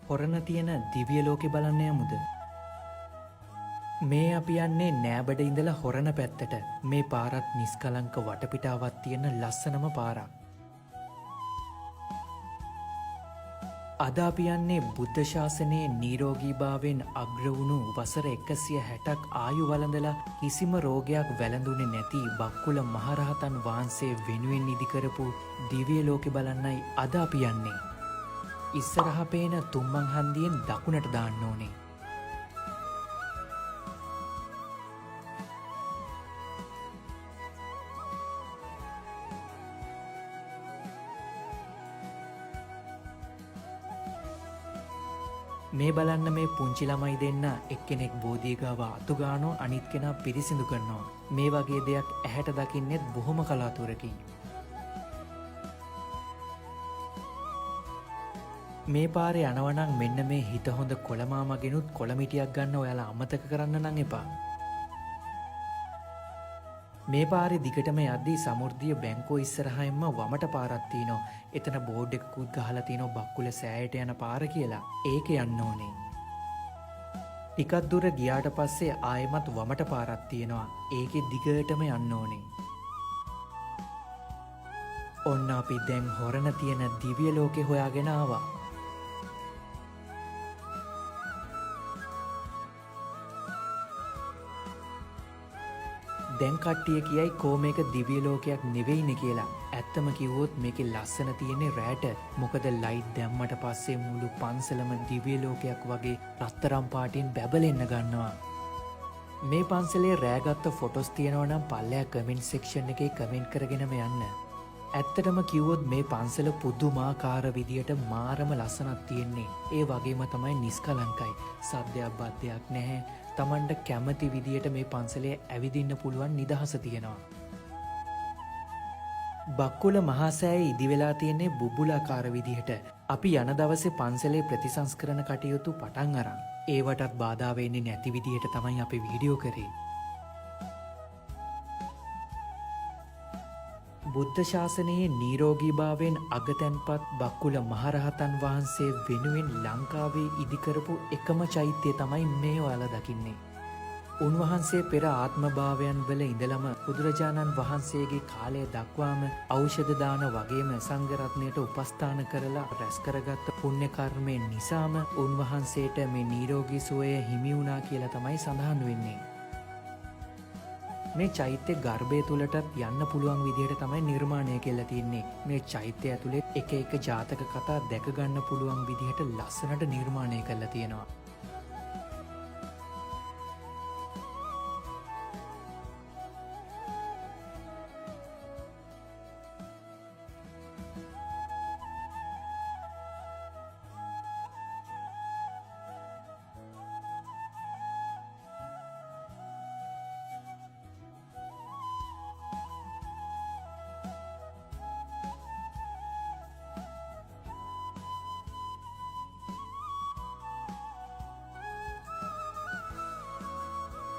හොරණ තියෙන දිව්‍ය ලෝකෙ බලන්න යමුද? මේ අපි යන්නේ නෑබඩ ඉඳලා හොරණ පැත්තට. මේ පාරත් නිස්කලංක වටපිටාවක් තියෙන ලස්සනම පාරක්. අද අපි යන්නේ බුද්ධ ශාසනයේ නිරෝගීභාවයෙන් අග්‍ර වුණු වසර 160ක් ආයු වළඳලා කිසිම රෝගයක් වැළඳුනේ නැති බක්කුල මහරහතන් වහන්සේ වෙනුවෙන් ඉදි කරපු දිව්‍ය ලෝකෙ බලන්නයි අද අපි යන්නේ. ඉස්සරහා පේන තුම්මන් හන්දියෙන් දකුණට දාන්න ඕනේ. මේ බලන්න මේ පුංචි ළමයි දෙන්න එක්කෙනෙක් බෝධිය ගාව අතු ගානෝ අනිත් කෙනා පිරිසිදු කරනවා. මේ වගේ දෙයක් ඇහැට දකින්නෙත් බොහොම කලාතුරකින්. මේ පාරේ යනවනම් මෙන්න මේ හිත හොඳ කොළමාමගෙනුත් කොළමිටියක් ගන්න ඔයාලා අමතක කරන්න නම් එපා. මේ පාරේ දිගටම යද්දී සමෘද්ධිය බැංකුව ඉස්සරහින්ම වමට පාරක් තියෙනවා. එතන බෝඩ් එකකුත් ගහලා තියෙනවා බක්කුල සෑයට යන පාර කියලා. ඒක යන්න ඕනේ. ටිකක් දුර ගියාට පස්සේ ආයෙමත් වමට පාරක් තියෙනවා. ඒකේ දිගටම යන්න ඕනේ. ඔන්න අපි දැන් හොරණ තියෙන දිව්‍ය ලෝකේ හොයාගෙන ආවා. දැන් කට්ටිය කියයි කෝ මේක දිව්‍ය ලෝකයක් නෙවෙයිනේ කියලා. ඇත්තම කිව්වොත් මේකේ ලස්සන තියෙන්නේ රැට. මොකද ලයිට් දැම්මට පස්සේ මුළු පන්සලම දිව්‍ය ලෝකයක් වගේ රත්තරන් පාටින් බැබලෙන්න ගන්නවා. මේ පන්සලේ රැගත්ත ෆොටෝස් තියෙනවා නම් පල්ලෙහා කමෙන්ට් සෙක්ෂන් එකේ කමෙන්ට් කරගෙනම යන්න. ඇත්තටම කිව්වොත් මේ පන්සල පුදුමාකාර විදියට මාරම ලස්සනක් තියෙන්නේ. ඒ වගේම තමයි නිස්කලංකයි. සද්දයක් බද්දයක් නැහැ. තමන්ට කැමති විදියට මේ පන්සලේ ඇවිදින්න පුළුවන් නිදහස තියෙනවා. බක්කුල මහා සෑය ඉදි වෙලා තියෙන්නේ බුබුලාකාර විදිහට. අපි යන දවසේ පන්සලේ ප්‍රතිසංස්කරණ කටයුතු පටන් අරන්. ඒවටත් බාධා වෙන්නේ නැති විදිහට තමයි අපි වීඩියෝ කරේ. බුද්ධ ශාසනයේ නිරෝගීභාවයෙන් අගතැන්පත් බක්කුල මහරහතන් වහන්සේ වෙනුවෙන් ලංකාවේ ඉදි කරපු එකම චෛත්‍යය තමයි මේ ඔයාලා දකින්නේ. උන්වහන්සේ පෙර ආත්මභාවයන් වල ඉඳලම බුදුරජාණන් වහන්සේගේ කාලය දක්වාම ඖෂධ දාන වගේම සංඝ රත්නයට උපස්ථාන කරලා රැස් කරගත්ත පුණ්‍ය කර්මයෙන් නිසාම උන්වහන්සේට මේ නිරෝගී සුවය හිමි වුණා කියලා තමයි සඳහන් වෙන්නේ. මේ චෛත්‍ය ගර්භය තුලටත් යන්න පුළුවන් විදිහට තමයි නිර්මාණය කියලා තියෙන්නේ. මේ චෛත්‍ය ඇතුලේ එක එක ජාතක කතා දැක ගන්න පුළුවන් විදිහට ලස්සනට නිර්මාණය කරලා තියෙනවා.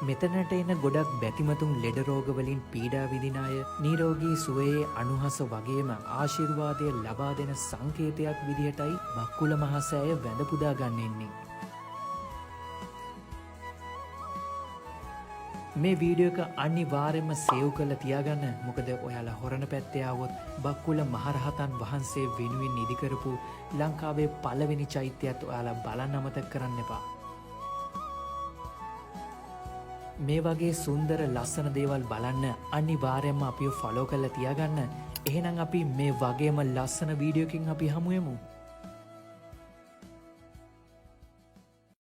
මෙතනට එන ගොඩක් බැතිමතුන් ලෙඩ රෝගවලින් පීඩා විඳින අය නිරෝගී සුවයේ අනුහස වගේම ආශිර්වාදය ලබා දෙන සංකේතයක් විදිහටයි බක්කුල මහා සෑය වැඳ පුදා ගන්නෙන්නේ. මේ වීඩියෝ එක අනිවාර්යයෙන්ම සේව් කරලා තියාගන්න. මොකද ඔයාලා හොරණ පැත්තේ ආවොත් බක්කුල මහරහතන් වහන්සේ වෙනුවෙන් ඉදි කරපු ලංකාවේ පළවෙනි චෛත්‍යයත් ඔයාලා බලන්න අමතක කරන්න එපා. මේ වගේ සුන්දර ලස්සන දේවල් බලන්න අනිවාර්යයෙන්ම අපිව ෆලෝ කරලා තියාගන්න. එහෙනම් අපි මේ වගේම ලස්සන වීඩියෝ එකකින් අපි හමු වෙමු.